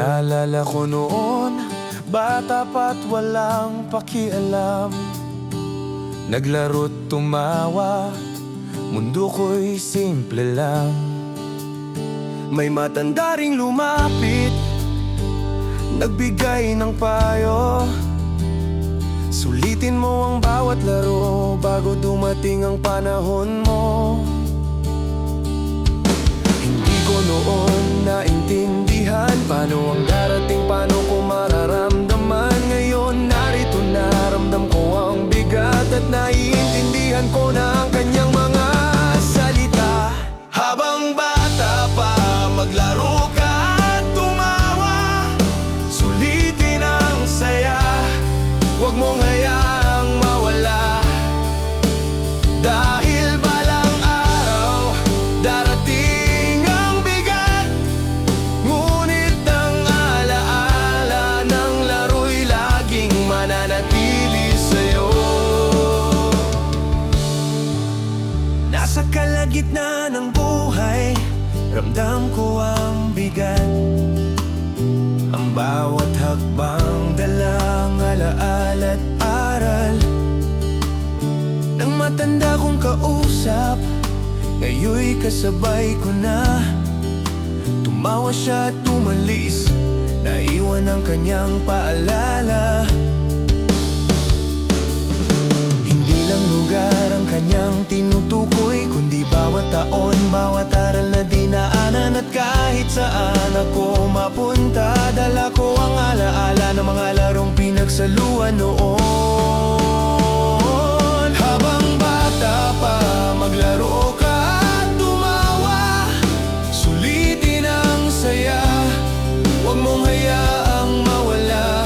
Naalala ko noon, bata pa't walang pakialam. Naglaro't tumawa, mundo ko'y simple lang. May matanda ring lumapit, nagbigay ng payo. Sulitin mo ang bawat laro bago dumating ang panahon mo. Hindi ko noon naintindihan paano ang darating, paano ko mararamdaman. Ngayon narito na, ramdam ko ang bigat at naiintindihan ko na ang kanyang mga salita. Habang bata pa, maglaro ka at tumawa, sulitin ang saya, huwag mong hayaang mawala. Dahil balang araw, darating ang bigat, ngunit ang alaala ng laro'y laging mananatili sa'yo. Nasa kalagitnaan ng buhay, ramdam ko ang bigat. Ang bawat hakbang dalang alaala at aral ng matanda kong kausap. Ngayon'y kasabay ko na. Tumawa siya at tumalis, naiwan ang kanyang paalala. Hindi lang lugar ang kanyang tinutukoy, kundi bawat taon, bawat aral na dinaanan. At kahit saan ako mapunta, dala ko ang alaala ng mga larong pinagsaluan noon. Habang bata pa, maglaro ka at tumawa, sulitin ang saya, huwag mong hayaang mawala.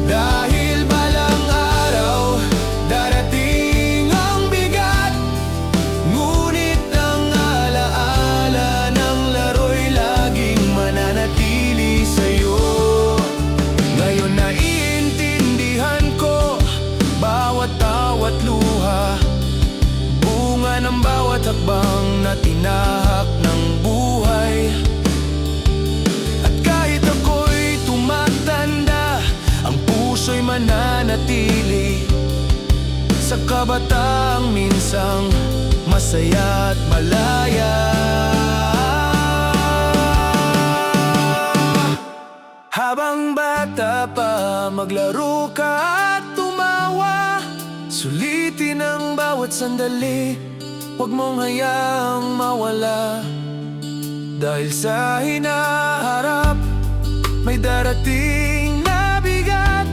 Dahil balang araw, darating ang bigat, ngunit ang alaala ng laro'y laging mananatili sa'yo. Ngayon naiintindihan ko bawat tawat luha, bunga ng bawat hakbang na tinahak ng buhay. At kahit ako'y tumatanda, ang puso'y mananatili sa kabataang minsang masaya at malaya. Habang bata pa, maglaro ka at tumawa, sulitin ang bawat sandali, huwag mong hayaang mawala. Dahil sa hinaharap, may darating na bigat,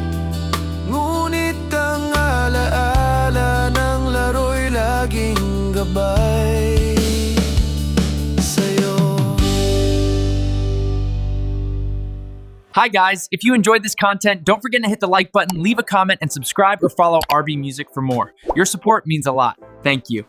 ngunit ang alaala ng laro'y laging gabay sa'yo. Hi guys, if you enjoyed this content, don't forget to hit the like button, leave a comment, and subscribe or follow RB Music for more. Your support means a lot. Thank you.